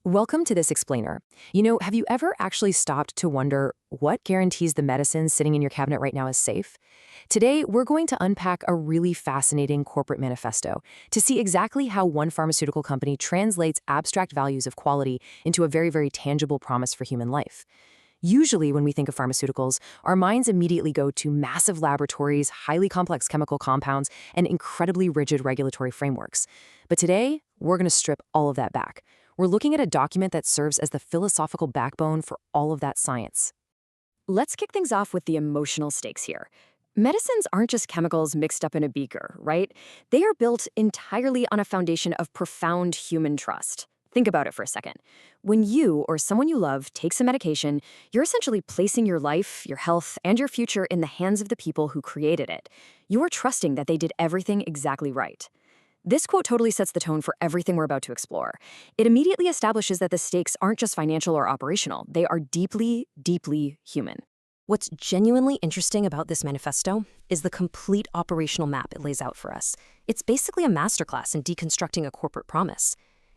Welcome to this explainer. Have you ever actually stopped to wonder what guarantees the medicine sitting in your cabinet right now is safe? Today, we're going to unpack a really fascinating corporate manifesto to see exactly how one pharmaceutical company translates abstract values of quality into a very, very tangible promise for human life. Usually, when we think of pharmaceuticals, our minds immediately go to massive laboratories, highly complex chemical compounds, and incredibly rigid regulatory frameworks. But today, we're going to strip all of that back. We're looking at a document that serves as the philosophical backbone for all of that science. Let's kick things off with the emotional stakes here. Medicines aren't just chemicals mixed up in a beaker, right? They are built entirely on a foundation of profound human trust. Think about it for a second. When you or someone you love takes a medication, you're essentially placing your life, your health, and your future in the hands of the people who created it. You are trusting that they did everything exactly right. This quote totally sets the tone for everything we're about to explore. It immediately establishes that the stakes aren't just financial or operational, they are deeply, deeply human. What's genuinely interesting about this manifesto is the complete operational map it lays out for us. It's basically a masterclass in deconstructing a corporate promise.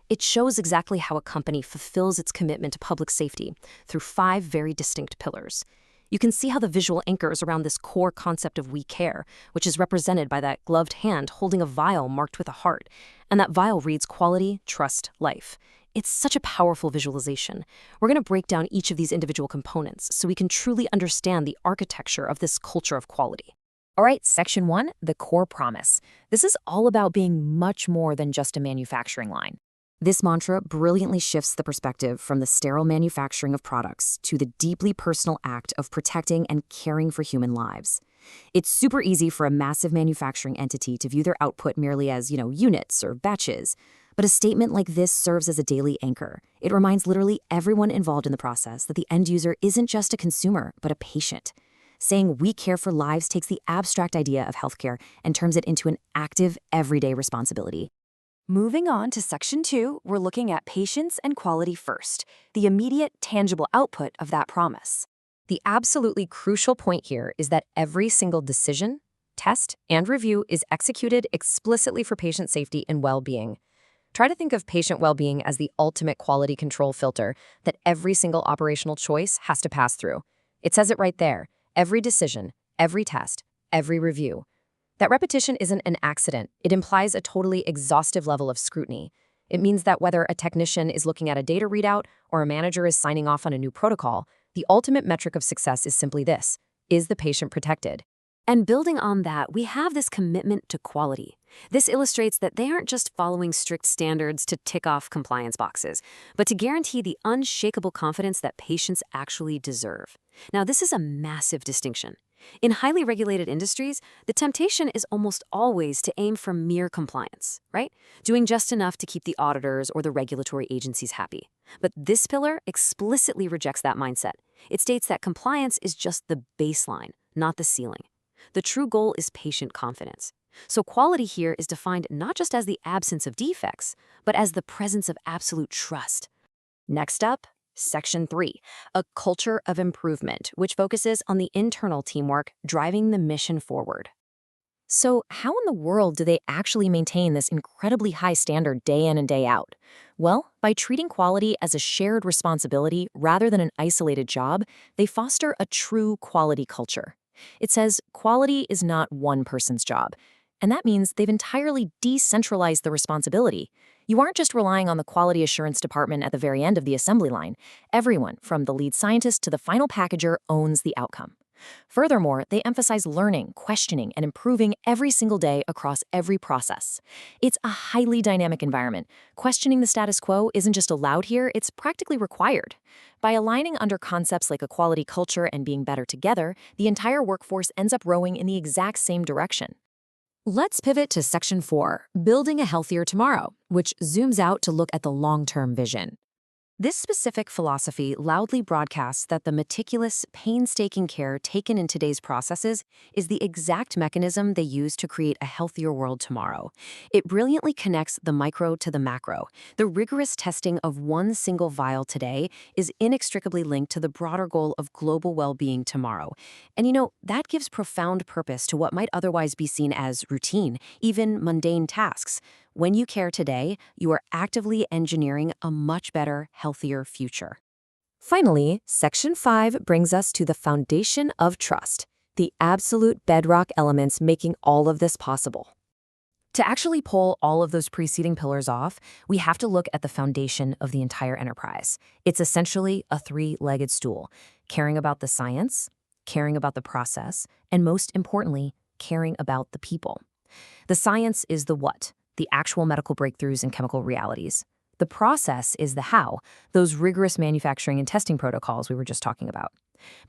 It shows exactly how a company fulfills its commitment to public safety through 5 very distinct pillars. You can see how the visual anchors around this core concept of we care, which is represented by that gloved hand holding a vial marked with a heart, and that vial reads quality, trust, life. It's such a powerful visualization. We're going to break down each of these individual components so we can truly understand the architecture of this culture of quality. All right, Section 1, the core promise. This is all about being much more than just a manufacturing line. This mantra brilliantly shifts the perspective from the sterile manufacturing of products to the deeply personal act of protecting and caring for human lives. It's super easy for a massive manufacturing entity to view their output merely as, units or batches. But a statement like this serves as a daily anchor. It reminds literally everyone involved in the process that the end user isn't just a consumer, but a patient. Saying we care for lives takes the abstract idea of healthcare and turns it into an active, everyday responsibility. Moving on to Section 2, we're looking at patience and quality first, the immediate, tangible output of that promise. The absolutely crucial point here is that every single decision, test, and review is executed explicitly for patient safety and well-being. Try to think of patient well-being as the ultimate quality control filter that every single operational choice has to pass through. It says it right there. Every decision, every test, every review. That repetition isn't an accident. It implies a totally exhaustive level of scrutiny. It means that whether a technician is looking at a data readout or a manager is signing off on a new protocol, the ultimate metric of success is simply this: is the patient protected? And building on that, we have this commitment to quality. This illustrates that they aren't just following strict standards to tick off compliance boxes, but to guarantee the unshakable confidence that patients actually deserve. Now, this is a massive distinction. In highly regulated industries, the temptation is almost always to aim for mere compliance, right? Doing just enough to keep the auditors or the regulatory agencies happy. But this pillar explicitly rejects that mindset. It states that compliance is just the baseline, not the ceiling. The true goal is patient confidence. So quality here is defined not just as the absence of defects, but as the presence of absolute trust. Next up, Section 3, a culture of improvement, which focuses on the internal teamwork driving the mission forward. So how in the world do they actually maintain this incredibly high standard day in and day out? Well, by treating quality as a shared responsibility rather than an isolated job, they foster a true quality culture. It says quality is not one person's job, and that means they've entirely decentralized the responsibility. You aren't just relying on the quality assurance department at the very end of the assembly line. Everyone, from the lead scientist to the final packager, owns the outcome. Furthermore, they emphasize learning, questioning, and improving every single day across every process. It's a highly dynamic environment. Questioning the status quo isn't just allowed here, it's practically required. By aligning under concepts like a quality culture and being better together, the entire workforce ends up rowing in the exact same direction. Let's pivot to Section 4, Building a Healthier Tomorrow, which zooms out to look at the long-term vision. This specific philosophy loudly broadcasts that the meticulous, painstaking care taken in today's processes is the exact mechanism they use to create a healthier world tomorrow. It brilliantly connects the micro to the macro. The rigorous testing of one single vial today is inextricably linked to the broader goal of global well-being tomorrow. And that gives profound purpose to what might otherwise be seen as routine, even mundane tasks. When you care today, you are actively engineering a much better, healthier future. Finally, Section 5 brings us to the foundation of trust, the absolute bedrock elements making all of this possible. To actually pull all of those preceding pillars off, we have to look at the foundation of the entire enterprise. It's essentially a three-legged stool, caring about the science, caring about the process, and most importantly, caring about the people. The science is the what, the actual medical breakthroughs and chemical realities. The process is the how, those rigorous manufacturing and testing protocols we were just talking about.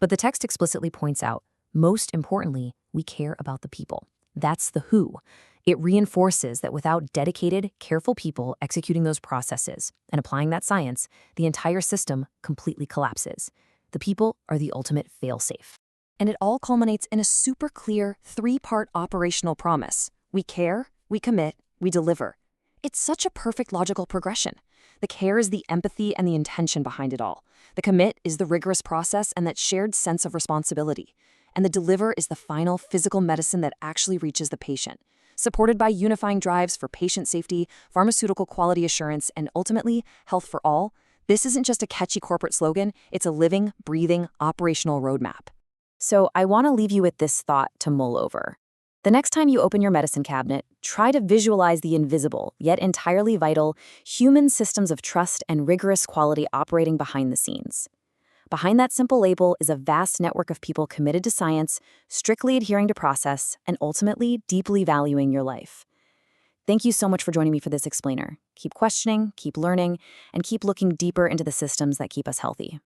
But the text explicitly points out, most importantly, we care about the people. That's the who. It reinforces that without dedicated, careful people executing those processes and applying that science, the entire system completely collapses. The people are the ultimate fail-safe. And it all culminates in a super clear three-part operational promise. We care, we commit, we deliver. It's such a perfect logical progression. The care is the empathy and the intention behind it all. The commit is the rigorous process and that shared sense of responsibility. And the deliver is the final physical medicine that actually reaches the patient. Supported by unifying drives for patient safety, pharmaceutical quality assurance, and ultimately, health for all, this isn't just a catchy corporate slogan, it's a living, breathing, operational roadmap. So I want to leave you with this thought to mull over. The next time you open your medicine cabinet, try to visualize the invisible, yet entirely vital, human systems of trust and rigorous quality operating behind the scenes. Behind that simple label is a vast network of people committed to science, strictly adhering to process, and ultimately deeply valuing your life. Thank you so much for joining me for this explainer. Keep questioning, keep learning, and keep looking deeper into the systems that keep us healthy.